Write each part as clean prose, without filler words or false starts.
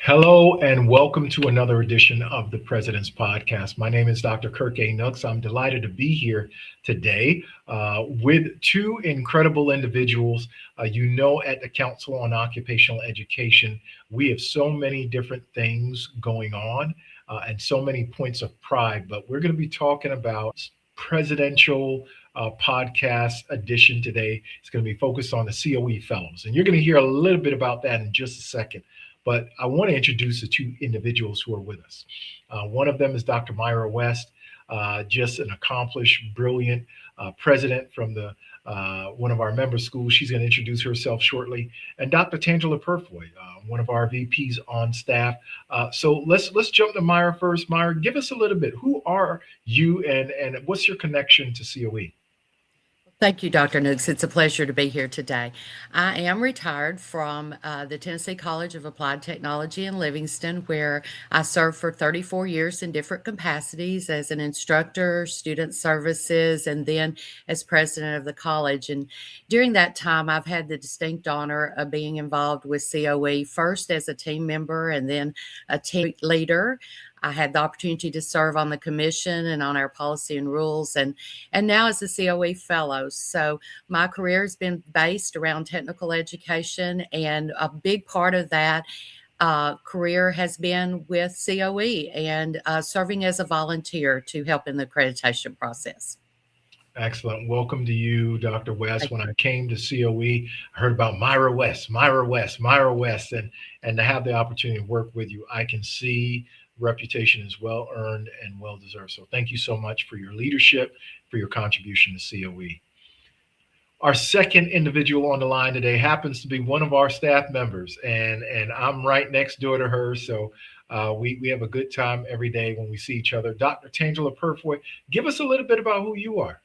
Hello and welcome to another edition of the President's Podcast. My name is Dr. Kirk A. Nooks. I'm delighted to be here today with two incredible individuals. At the Council on Occupational Education, we have so many different things going on and so many points of pride, but we're going to be talking about presidential podcast edition today. It's going to be focused on the COE Fellows, and you're going to hear a little bit about that in just a second. But I want to introduce the two individuals who are with us. One of them is Dr. Myra West, just an accomplished, brilliant president from the one of our member schools. She's going to introduce herself shortly. And Dr. Tangela Purifoy, one of our VPs on staff. So let's jump to Myra first. Myra, give us a little bit. Who are you and what's your connection to COE? Thank you, Dr. Nooks. It's a pleasure to be here today. I am retired from the Tennessee College of Applied Technology in Livingston, where I served for 34 years in different capacities as an instructor, student services, and then as president of the college. And during that time, I've had the distinct honor of being involved with COE, first as a team member and then a team leader. I had the opportunity to serve on the commission and on our policy and rules, and now as a COE Fellows. So my career has been based around technical education, and a big part of that career has been with COE and serving as a volunteer to help in the accreditation process. Excellent. Welcome to you, Dr. West. When I came to COE, I heard about Myra West, and to have the opportunity to work with you, I can see reputation is well earned and well deserved. So thank you so much for your leadership, for your contribution to COE. Our second individual on the line today happens to be one of our staff members, and I'm right next door to her. So we have a good time every day when we see each other. Dr. Tangela Purifoy, give us a little bit about who you are.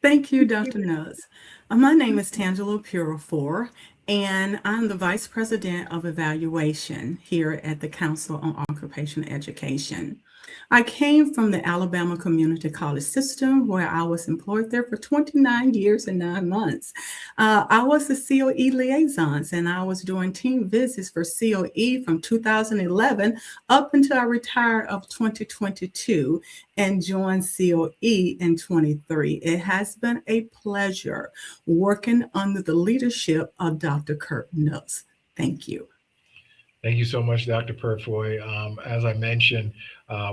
Thank you, Dr. Nooks. My name is Tangela Purifoy, and I'm the Vice President of Evaluation here at the Council on Occupational Education. I came from the Alabama Community College system, where I was employed there for 29 years and 9 months. I was the COE liaison, and I was doing team visits for COE from 2011 up until I retired of 2022 and joined COE in 23. It has been a pleasure working under the leadership of Dr. Kirk Nooks. Thank you. Thank you so much, Dr. Purifoy. As I mentioned,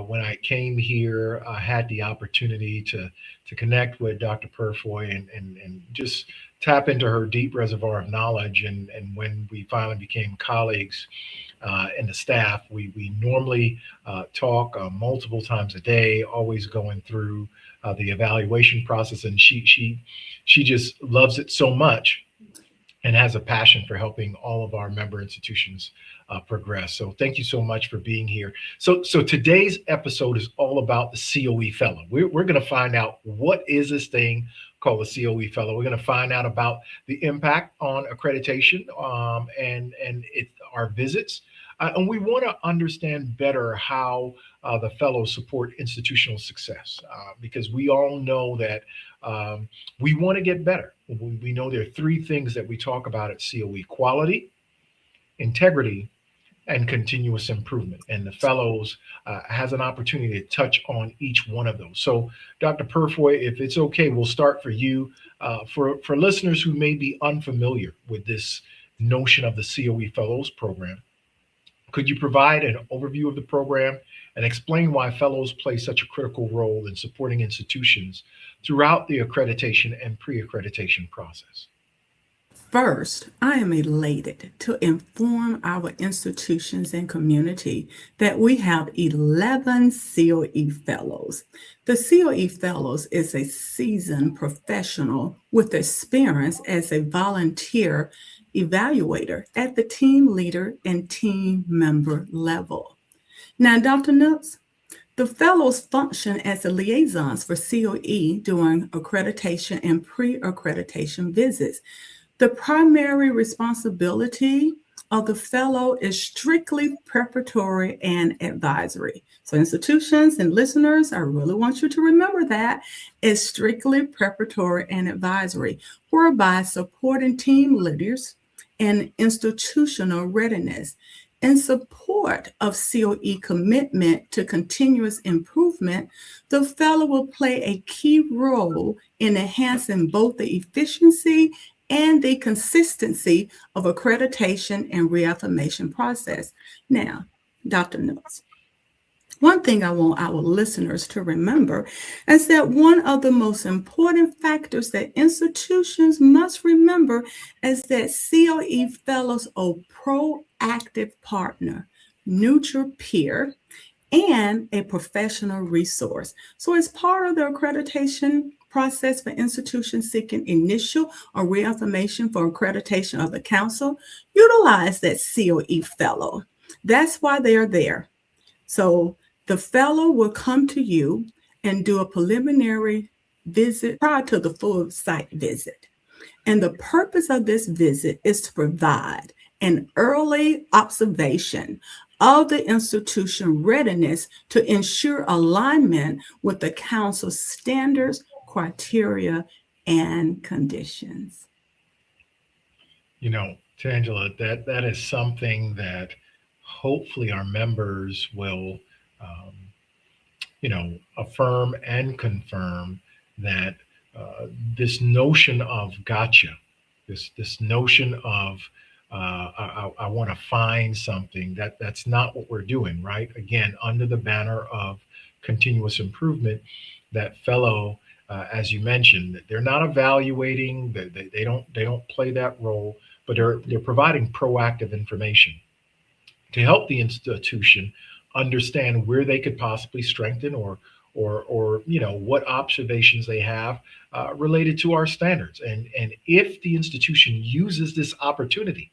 when I came here, I had the opportunity to connect with Dr. Purifoy and just tap into her deep reservoir of knowledge. And when we finally became colleagues in the staff, we normally talk multiple times a day, always going through the evaluation process. And she just loves it so much and has a passion for helping all of our member institutions progress. So thank you so much for being here. So today's episode is all about the COE Fellow. We're going to find out what is this thing called the COE Fellow. We're going to find out about the impact on accreditation and our visits. And we want to understand better how the fellows support institutional success, because we all know that we want to get better. We know there are three things that we talk about at COE: quality, integrity, and continuous improvement. And the fellows has an opportunity to touch on each one of those. So Dr. Purifoy, if it's okay, we'll start for you. For listeners who may be unfamiliar with this notion of the COE Fellows program, could you provide an overview of the program and explain why fellows play such a critical role in supporting institutions throughout the accreditation and pre-accreditation process? First, I am elated to inform our institutions and community that we have 11 COE Fellows. The COE Fellows is a seasoned professional with experience as a volunteer evaluator at the team leader and team member level. Now, Dr. Nooks, the fellows function as the liaisons for COE during accreditation and pre-accreditation visits. The primary responsibility of the fellow is strictly preparatory and advisory. So institutions and listeners, I really want you to remember that is strictly preparatory and advisory, whereby supporting team leaders and institutional readiness. In support of COE commitment to continuous improvement, the fellow will play a key role in enhancing both the efficiency and the consistency of accreditation and reaffirmation process. Now, Dr. Nooks, one thing I want our listeners to remember is that one of the most important factors that institutions must remember is that COE Fellows are proactive partner, neutral peer, and a professional resource. So as part of the accreditation process for institutions seeking initial or reaffirmation for accreditation of the council, utilize that COE Fellow. That's why they are there. So the fellow will come to you and do a preliminary visit prior to the full site visit. And the purpose of this visit is to provide an early observation of the institution readiness to ensure alignment with the council's standards, criteria, and conditions. You know, Tangela, that is something that hopefully our members will, affirm and confirm that this notion of gotcha, this notion of I want to find something that's not what we're doing, right? Again, under the banner of continuous improvement, that fellow, as you mentioned, they're not evaluating, they don't play that role, but they're providing proactive information to help the institution understand where they could possibly strengthen or what observations they have related to our standards. And if the institution uses this opportunity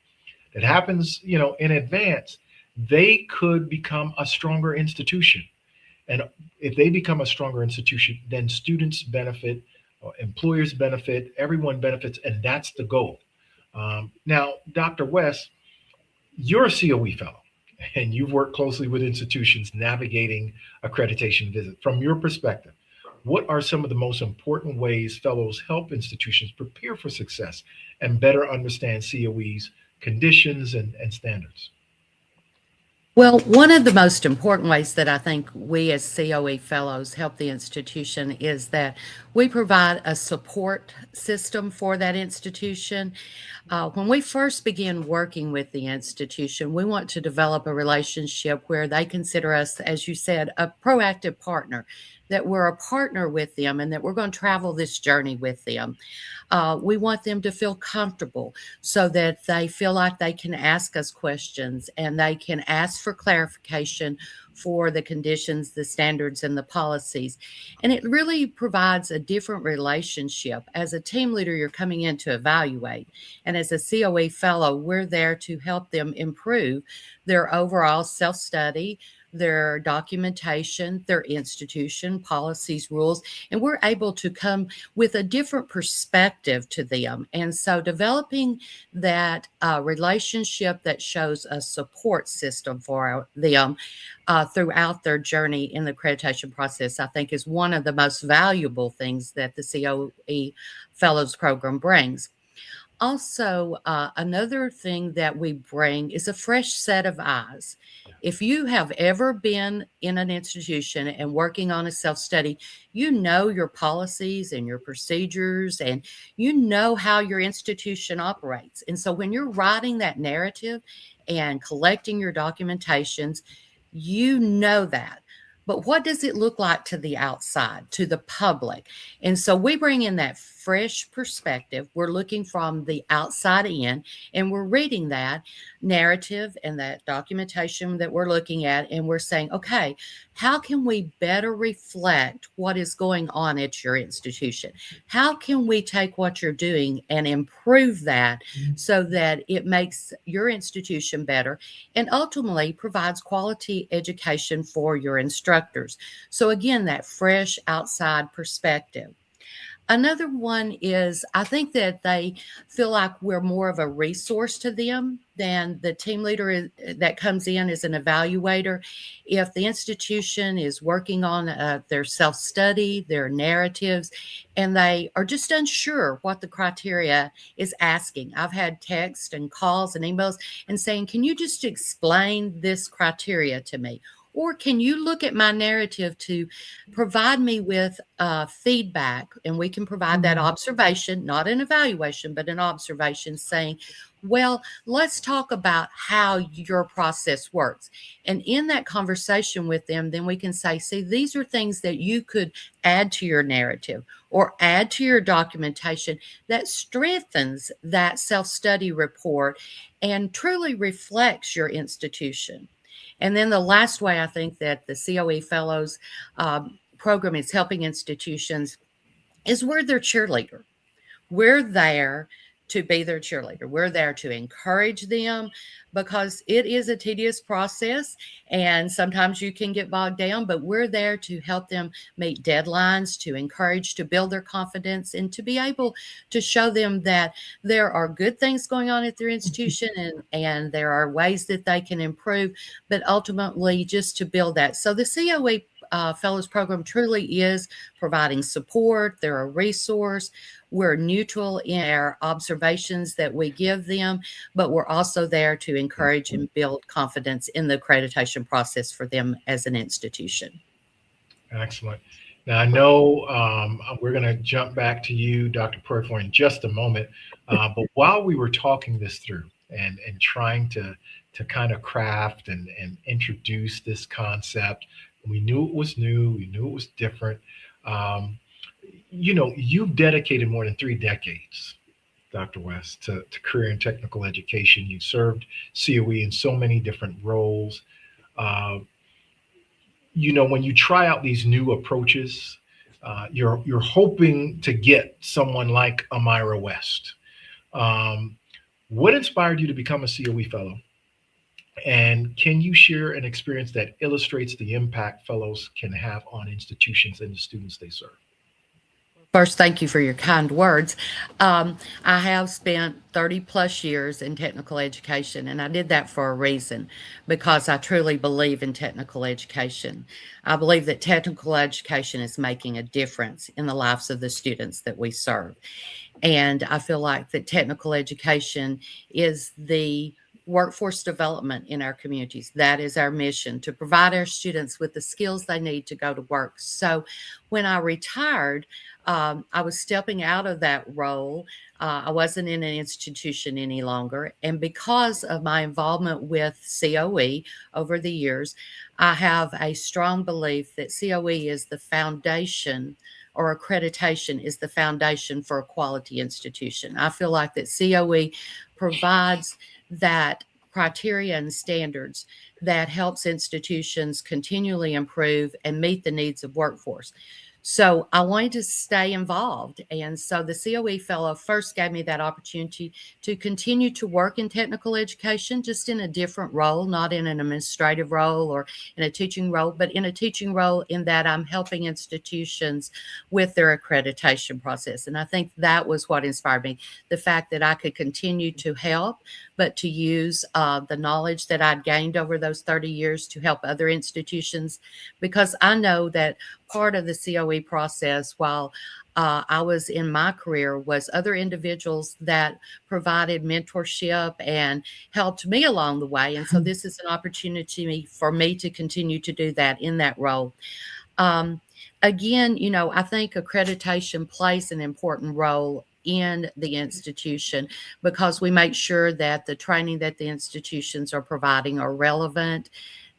that happens, in advance, they could become a stronger institution. And if they become a stronger institution, then students benefit, employers benefit, everyone benefits, and that's the goal. Now, Dr. West, you're a COE fellow, and you've worked closely with institutions navigating accreditation visits. From your perspective, what are some of the most important ways fellows help institutions prepare for success and better understand COE's conditions and standards? Well, one of the most important ways that I think we as COE fellows help the institution is that we provide a support system for that institution. When we first begin working with the institution, we want to develop a relationship where they consider us, as you said, a proactive partner, that we're a partner with them and that we're going to travel this journey with them. We want them to feel comfortable so that they feel like they can ask us questions and they can ask for clarification for the conditions, the standards, and the policies. And it really provides a different relationship. As a team leader, you're coming in to evaluate. And as a COE fellow, we're there to help them improve their overall self-study, their documentation, their institution, policies, rules, and we're able to come with a different perspective to them. And so developing that relationship that shows a support system for them throughout their journey in the accreditation process, I think is one of the most valuable things that the COE Fellows Program brings. Also, another thing that we bring is a fresh set of eyes. If you have ever been in an institution and working on a self-study, you know your policies and your procedures, and you know how your institution operates. And so when you're writing that narrative and collecting your documentations, you know that. But what does it look like to the outside, to the public? And so we bring in that fresh perspective. We're looking from the outside in, and we're reading that narrative and that documentation that we're looking at, and we're saying, okay, how can we better reflect what is going on at your institution? How can we take what you're doing and improve that so that it makes your institution better and ultimately provides quality education for your instructors? So again, that fresh outside perspective. Another one is I think that they feel like we're more of a resource to them than the team leader that comes in as an evaluator. If the institution is working on their self-study, their narratives, and they are just unsure what the criteria is asking. I've had texts and calls and emails and saying, can you just explain this criteria to me? Or can you look at my narrative to provide me with feedback? And we can provide that observation, not an evaluation, but an observation saying, well, let's talk about how your process works. And in that conversation with them, then we can say, see, these are things that you could add to your narrative or add to your documentation that strengthens that self-study report and truly reflects your institution. And then the last way I think that the COE Fellows program is helping institutions is we're their cheerleader. We're there to be their cheerleader. We're there to encourage them because it is a tedious process and sometimes you can get bogged down, but we're there to help them meet deadlines, to encourage, to build their confidence, and to be able to show them that there are good things going on at their institution and there are ways that they can improve, but ultimately just to build that. So the COE Fellows program truly is providing support. They're a resource. We're neutral in our observations that we give them, but we're also there to encourage and build confidence in the accreditation process for them as an institution. Excellent. Now, I know we're going to jump back to you, Dr. Purifoy, in just a moment. But while we were talking this through and trying to kind of craft and introduce this concept, we knew it was new. We knew it was different. You've dedicated more than 3 decades, Dr. West, to career and technical education. You've served COE in so many different roles. When you try out these new approaches, you're hoping to get someone like a Myra West. What inspired you to become a COE Fellow? And can you share an experience that illustrates the impact fellows can have on institutions and the students they serve? First, thank you for your kind words. I have spent 30 plus years in technical education, and I did that for a reason, because I truly believe in technical education. I believe that technical education is making a difference in the lives of the students that we serve. And I feel like that technical education is the workforce development in our communities. That is our mission, to provide our students with the skills they need to go to work. So when I retired, I was stepping out of that role. I wasn't in an institution any longer. And because of my involvement with COE over the years, I have a strong belief that COE is the foundation, or accreditation is the foundation for a quality institution. I feel like that COE provides that criteria and standards that helps institutions continually improve and meet the needs of workforce. So I wanted to stay involved. And so the COE Fellow first gave me that opportunity to continue to work in technical education, just in a different role, not in an administrative role or in a teaching role, but in a teaching role in that I'm helping institutions with their accreditation process. And I think that was what inspired me, the fact that I could continue to help, but to use the knowledge that I'd gained over those 30 years to help other institutions, because I know that part of the COE process, while I was in my career, was other individuals that provided mentorship and helped me along the way. And so this is an opportunity for me to continue to do that in that role. Again, I think accreditation plays an important role in the institution, because we make sure that the training that the institutions are providing are relevant,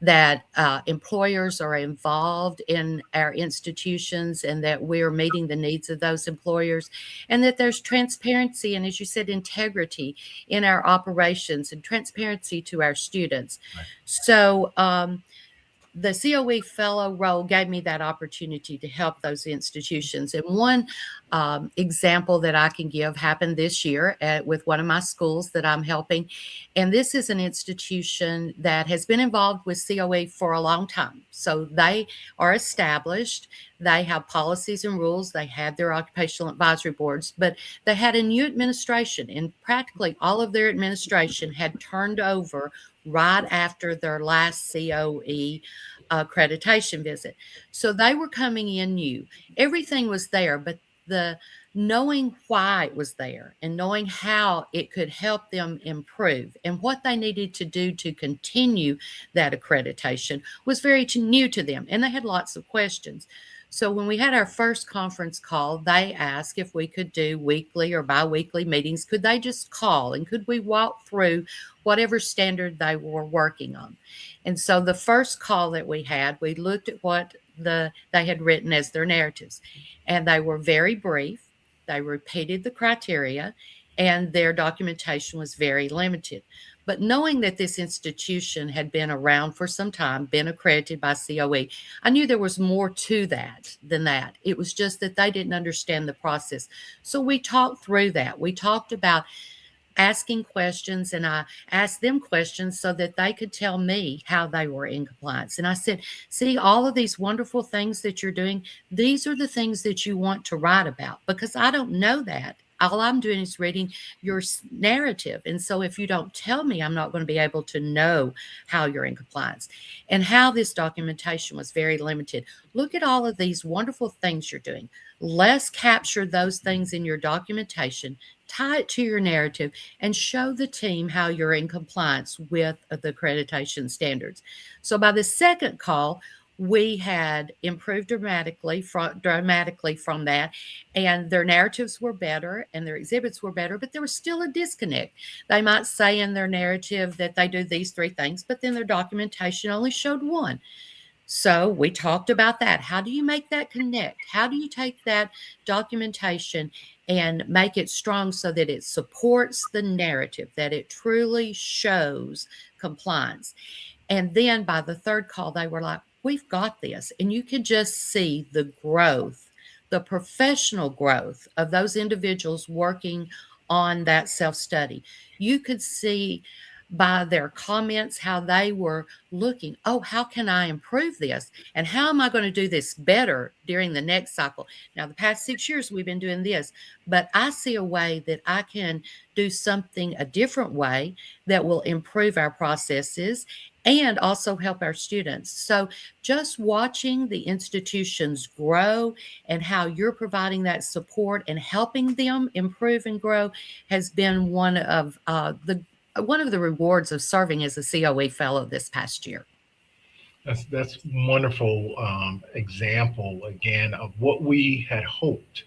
that employers are involved in our institutions, and that we're meeting the needs of those employers, and that there's transparency and, as you said, integrity in our operations and transparency to our students. Right. So the COE Fellow role gave me that opportunity to help those institutions. And one example that I can give happened this year with one of my schools that I'm helping. And this is an institution that has been involved with COE for a long time. So they are established. They have policies and rules. They have their occupational advisory boards, but they had a new administration, and practically all of their administration had turned over right after their last COE accreditation visit. So they were coming in new. Everything was there, but the knowing why it was there and knowing how it could help them improve and what they needed to do to continue that accreditation was very new to them. And they had lots of questions. So when we had our first conference call, they asked if we could do weekly or bi-weekly meetings. Could they just call and could we walk through whatever standard they were working on? And so the first call that we had, we looked at what they had written as their narratives, and they were very brief. They repeated the criteria, and their documentation was very limited. But knowing that this institution had been around for some time, been accredited by COE, I knew there was more to that than that. It was just that they didn't understand the process. So we talked through that. We talked about asking questions, and I asked them questions so that they could tell me how they were in compliance. And I said, see, all of these wonderful things that you're doing, these are the things that you want to write about, because I don't know that. All I'm doing is reading your narrative. And so if you don't tell me, I'm not going to be able to know how you're in compliance. And how this documentation was very limited. Look at all of these wonderful things you're doing. Let's capture those things in your documentation, tie it to your narrative, and show the team how you're in compliance with the accreditation standards. So by the second call, we had improved dramatically from that, and their narratives were better and their exhibits were better, but there was still a disconnect. They might say in their narrative that they do these 3 things, but then their documentation only showed 1. So we talked about that. How do you make that connect? How do you take that documentation and make it strong so that it supports the narrative, that it truly shows compliance? And then by the third call, they were like, we've got this. And you could just see the growth, the professional growth of those individuals working on that self-study. You could see by their comments how they were looking, oh, how can I improve this? And how am I going to do this better during the next cycle? Now, the past 6 years, we've been doing this, but I see a way that I can do something a different way that will improve our processes and also help our students. So just watching the institutions grow and how you're providing that support and helping them improve and grow has been one of the rewards of serving as a COE Fellow this past year. That's wonderful example, again, of what we had hoped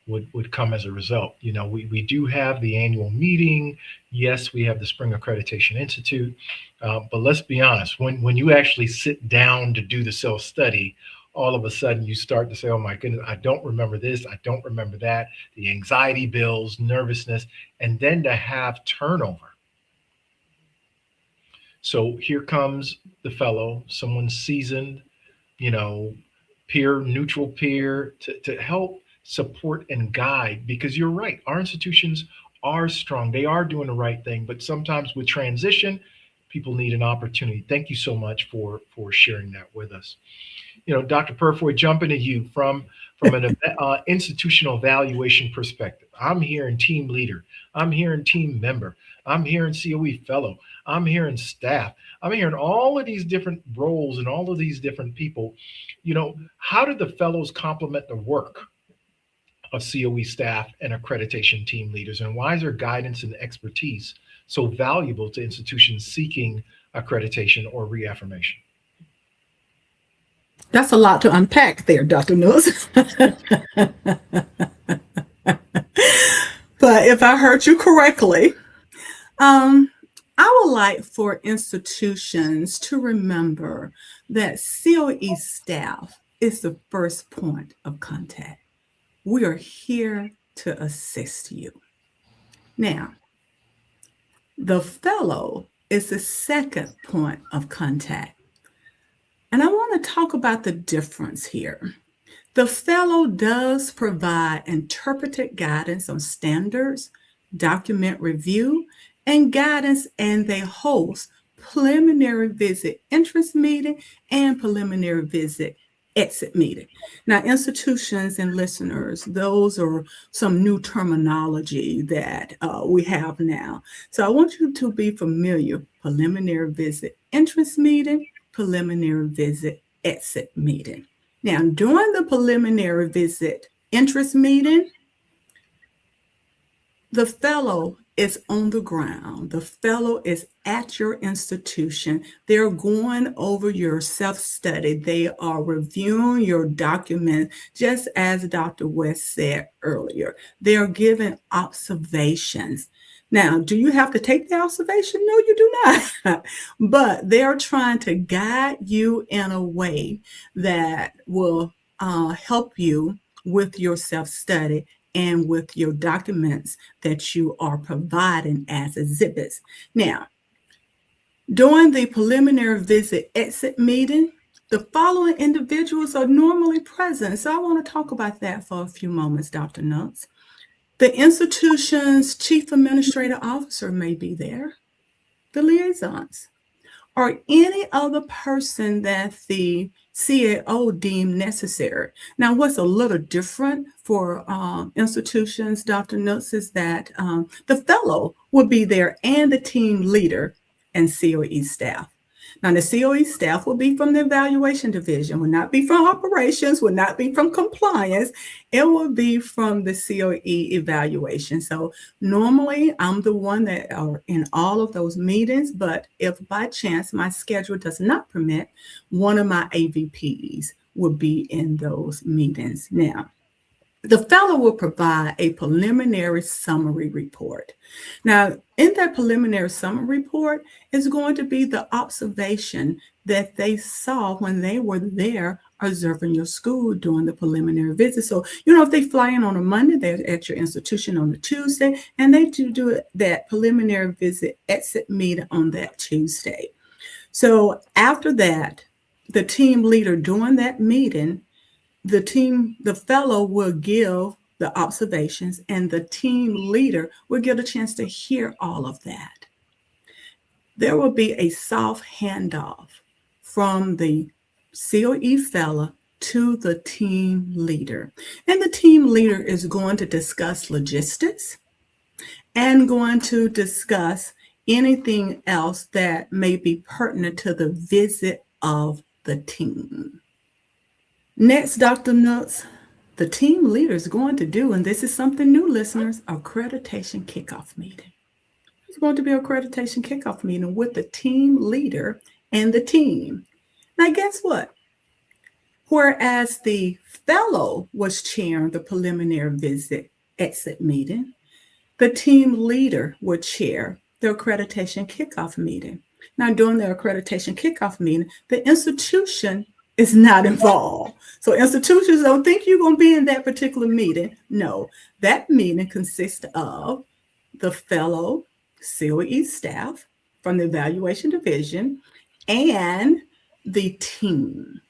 would come as a result. You know, we do have the annual meeting. Yes, we have the Spring Accreditation Institute. But let's be honest, when you actually sit down to do the self-study, all of a sudden you start to say, oh my goodness, I don't remember this, I don't remember that, the anxiety builds, nervousness, and then to have turnover. So here comes the fellow, someone seasoned, you know, neutral peer to help support and guide, because you're right, our institutions are strong. They are doing the right thing, but sometimes with transition, people need an opportunity. Thank you so much for sharing that with us. You know, Dr. Purifoy, jumping to you from an institutional evaluation perspective. I'm hearing team leader. I'm hearing team member. I'm hearing COE fellow. I'm hearing staff. I'm hearing all of these different roles and all of these different people. You know, how do the fellows complement the work of COE staff and accreditation team leaders? And why is their guidance and expertise so valuable to institutions seeking accreditation or reaffirmation? That's a lot to unpack there, Dr. Nooks. But if I heard you correctly, I would like for institutions to remember that COE staff is the first point of contact. We are here to assist you. Now, the fellow is the second point of contact. And I want to talk about the difference here. The fellow does provide interpreted guidance on standards, document review, and guidance, and they host preliminary visit entrance meeting and preliminary visit exit meeting. Now, institutions and listeners, those are some new terminology that we have now. So I want you to be familiar: preliminary visit entrance meeting, preliminary visit exit meeting. Now, during the preliminary visit entrance meeting, the fellow is on the ground. The fellow is at your institution. They're going over your self-study. They are reviewing your document, just as Dr. West said earlier. They are giving observations. Now, do you have to take the observation? No, you do not. But they're trying to guide you in a way that will help you with your self-study and with your documents that you are providing as exhibits. Now, during the preliminary visit exit meeting, the following individuals are normally present. So I want to talk about that for a few moments, Dr. Nooks. The institution's chief administrative officer may be there, the liaisons, or any other person that the CAO deemed necessary. Now, what's a little different for institutions, Dr. Nooks, is that the fellow will be there and the team leader and COE staff. Now, the COE staff will be from the evaluation division, will not be from operations, will not be from compliance. It will be from the COE evaluation. So normally I'm the one that are in all of those meetings, but if by chance my schedule does not permit, one of my AVPs will be in those meetings. Now, the fellow will provide a preliminary summary report. Now, in that preliminary summary report is going to be the observation that they saw when they were there observing your school during the preliminary visit. So, if they fly in on a Monday, they're at your institution on a Tuesday, and they do that preliminary visit exit meeting on that Tuesday. So after that, the team leader during that meeting, the fellow will give the observations, and the team leader will get a chance to hear all of that. There will be a soft handoff from the COE fellow to the team leader. And the team leader is going to discuss logistics and going to discuss anything else that may be pertinent to the visit of the team. Next, Dr. Nooks, the team leader is going to do, and this is something new, listeners, accreditation kickoff meeting. It's going to be an accreditation kickoff meeting with the team leader and the team. Now, guess what? Whereas the fellow was chairing the preliminary visit exit meeting, the team leader would chair the accreditation kickoff meeting. Now, during the accreditation kickoff meeting, the institution is not involved. So institutions don't think you're going to be in that particular meeting. No, that meeting consists of the fellow COE staff from the evaluation division and the team.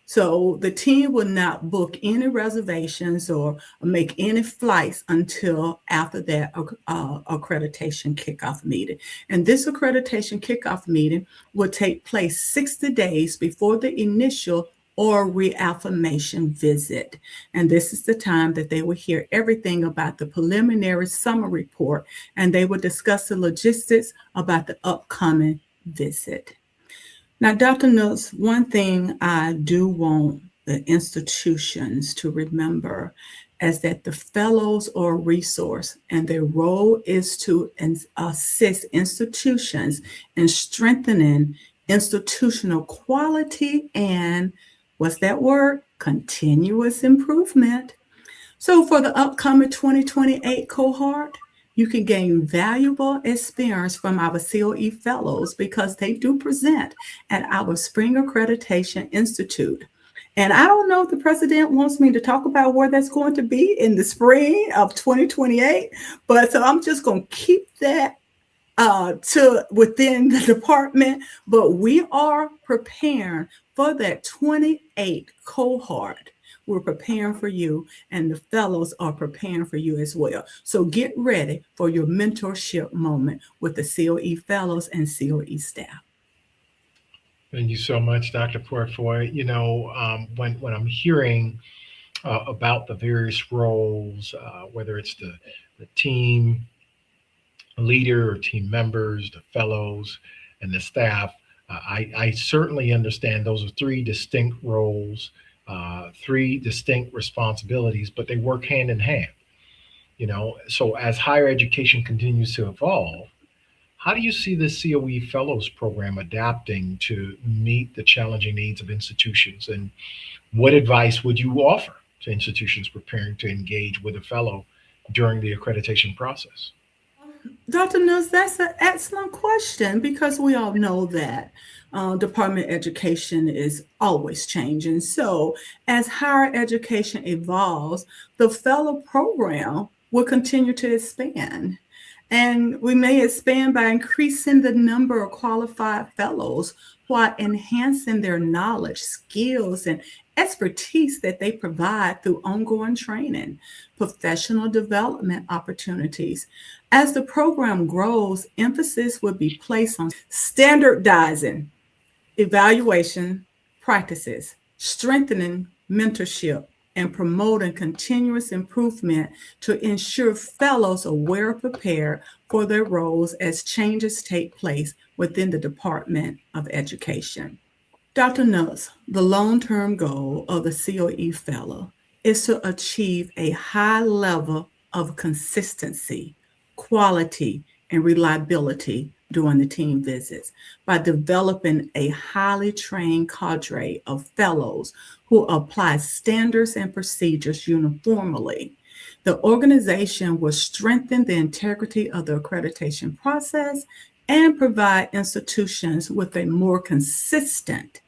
So the team will not book any reservations or make any flights until after that accreditation kickoff meeting. And this accreditation kickoff meeting will take place 60 days before the initial or reaffirmation visit. And this is the time that they will hear everything about the preliminary summary report, and they will discuss the logistics about the upcoming visit. Now, Dr. Nooks, one thing I do want the institutions to remember is that the fellows are a resource, and their role is to assist institutions in strengthening institutional quality and, what's that word? Continuous improvement. So for the upcoming 2028 cohort, you can gain valuable experience from our COE Fellows because they do present at our Spring Accreditation Institute. And I don't know if the president wants me to talk about where that's going to be in the spring of 2028, but so I'm just going to keep that to within the department. But we are preparing for that 28 cohort. We're preparing for you, and the fellows are preparing for you as well. So get ready for your mentorship moment with the COE Fellows and COE staff. Thank you so much, Dr. Purifoy. When I'm hearing about the various roles, whether it's the team leader or team members, the fellows, and the staff, I certainly understand those are three distinct roles, three distinct responsibilities, but they work hand in hand. So as higher education continues to evolve, how do you see the COE Fellows program adapting to meet the challenging needs of institutions? And what advice would you offer to institutions preparing to engage with a fellow during the accreditation process? Dr. Nooks, that's an excellent question because we all know that Department of Education is always changing. So, as higher education evolves, the fellow program will continue to expand. And we may expand by increasing the number of qualified fellows while enhancing their knowledge, skills, and expertise that they provide through ongoing training, professional development opportunities. As the program grows, emphasis will be placed on standardizing evaluation practices, strengthening mentorship, and promoting continuous improvement to ensure fellows are well prepared for their roles as changes take place within the Department of Education. Dr. Nooks, the long-term goal of the COE Fellow is to achieve a high level of consistency, quality, and reliability during the team visits by developing a highly trained cadre of fellows who apply standards and procedures uniformly. The organization will strengthen the integrity of the accreditation process and provide institutions with a more consistent,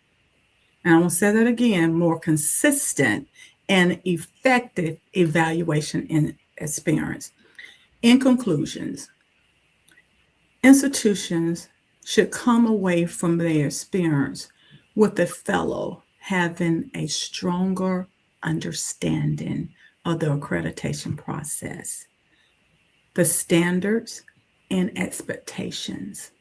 and I will say that again, more consistent and effective evaluation experience. In conclusions, institutions should come away from their experience with a fellow having a stronger understanding of the accreditation process, the standards and expectations.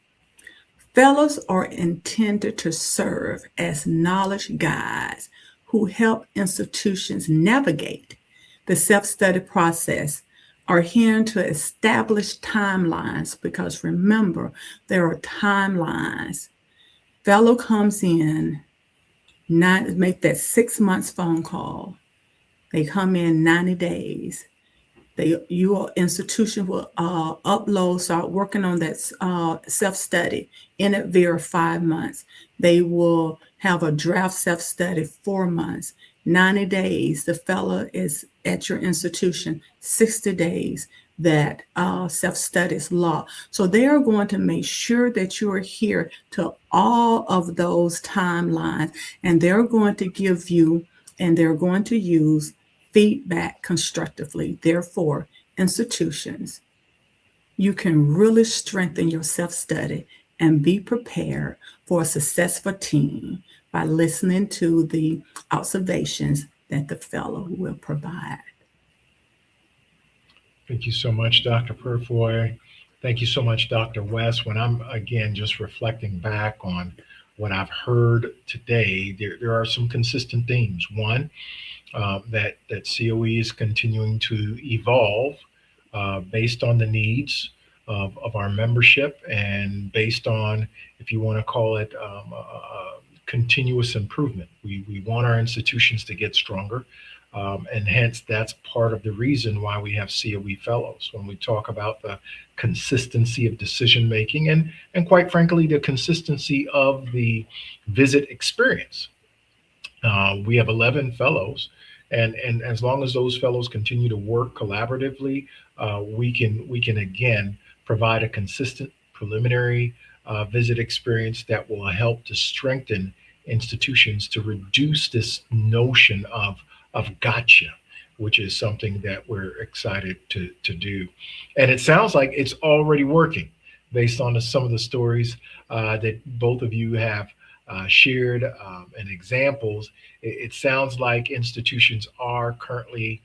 Fellows are intended to serve as knowledge guides who help institutions navigate the self-study process, are here to establish timelines because remember, there are timelines. Fellow comes in, make that 6 months phone call. They come in 90 days. Your institution will start working on that self-study in it via 5 months. They will have a draft self-study 4 months. 90 days, the fellow is at your institution. 60 days, that self-study is law. So they are going to make sure that you are here to all of those timelines, and they're going to give you, and they're going to use feedback constructively. Therefore, institutions, you can really strengthen your self-study and be prepared for a successful team by listening to the observations that the fellow will provide. Thank you so much, Dr. Purifoy. Thank you so much, Dr. West. When I'm, again, just reflecting back on what I've heard today, there are some consistent themes. One, that COE is continuing to evolve based on the needs of our membership and based on, if you want to call it, continuous improvement. We want our institutions to get stronger. And hence, that's part of the reason why we have COE Fellows. When we talk about the consistency of decision making and quite frankly, the consistency of the visit experience. We have 11 fellows, and as long as those fellows continue to work collaboratively, we can again provide a consistent preliminary visit experience that will help to strengthen institutions to reduce this notion of gotcha, which is something that we're excited to do. And it sounds like it's already working based on some of the stories that both of you have shared and examples. It sounds like institutions are currently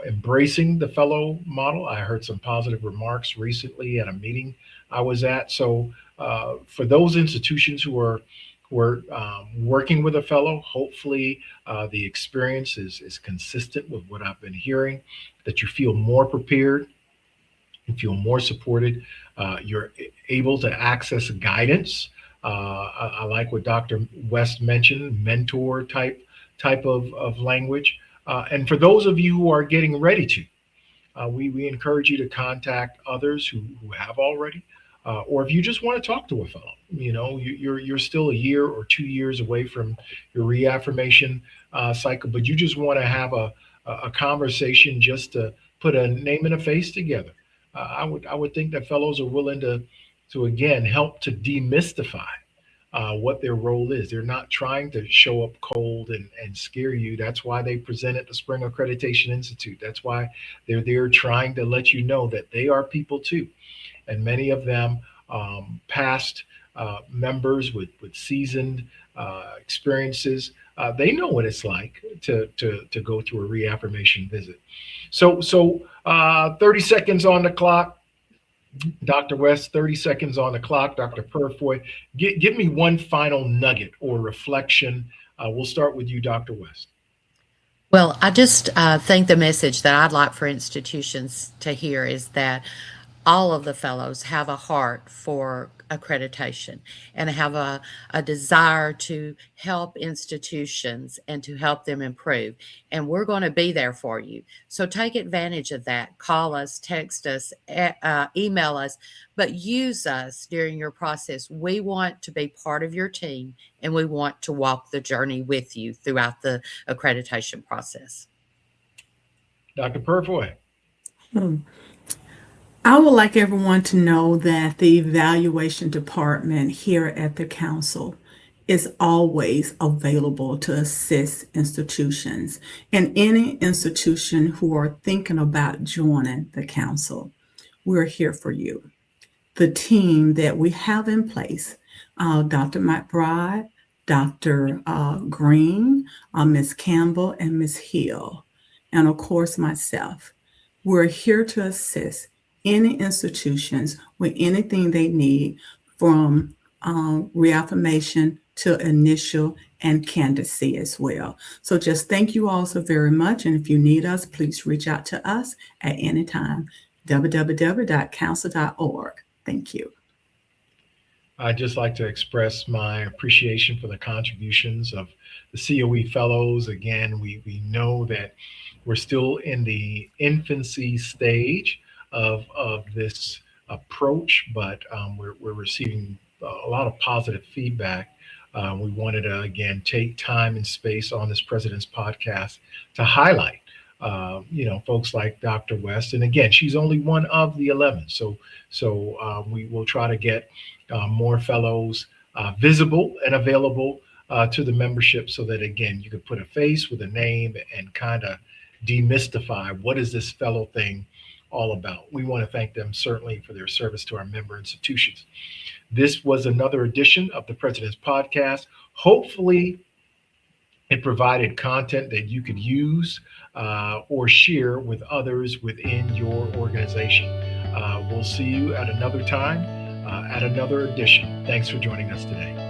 embracing the fellow model. I heard some positive remarks recently at a meeting I was at. So for those institutions who are working with a fellow, hopefully the experience is consistent with what I've been hearing, that you feel more prepared, you feel more supported, you're able to access guidance. I like what Dr. West mentioned, mentor type of language. And for those of you who are getting ready to, we encourage you to contact others who have already, or if you just want to talk to a fellow, you're still a year or 2 years away from your reaffirmation cycle, but you just want to have a conversation just to put a name and a face together. I would think that fellows are willing to again help to demystify what their role is. They're not trying to show up cold and scare you. That's why they present at the Spring Accreditation Institute. That's why they're there trying to let you know that they are people too. And many of them, past members with seasoned experiences, they know what it's like to go through a reaffirmation visit. So 30 seconds on the clock. Dr. West, 30 seconds on the clock. Dr. Purifoy, give me one final nugget or reflection. We'll start with you, Dr. West. Well, I just think the message that I'd like for institutions to hear is that all of the fellows have a heart for accreditation and have a desire to help institutions and to help them improve. And we're going to be there for you. So take advantage of that. Call us, text us, email us, but use us during your process. We want to be part of your team, and we want to walk the journey with you throughout the accreditation process. Dr. Purifoy. I would like everyone to know that the evaluation department here at the council is always available to assist institutions and any institution who are thinking about joining the council. We're here for you. The team that we have in place, Dr. McBride, Dr. Green, Ms. Campbell, and Ms. Hill, and of course myself, we're here to assist any institutions with anything they need, from reaffirmation to initial and candidacy as well. So just thank you all so very much. And if you need us, please reach out to us at any time. www.council.org. Thank you. I'd just like to express my appreciation for the contributions of the COE Fellows. Again, we know that we're still in the infancy stage of this approach, but we're receiving a lot of positive feedback. We wanted to, again, take time and space on this President's Podcast to highlight, folks like Dr. West. And again, she's only one of the 11. So we will try to get more fellows visible and available to the membership, so that, again, you could put a face with a name and kind of demystify what is this fellow thing all about. We want to thank them certainly for their service to our member institutions. This was another edition of the President's Podcast. Hopefully it provided content that you could use or share with others within your organization. We'll see you at another time, at another edition. Thanks for joining us today.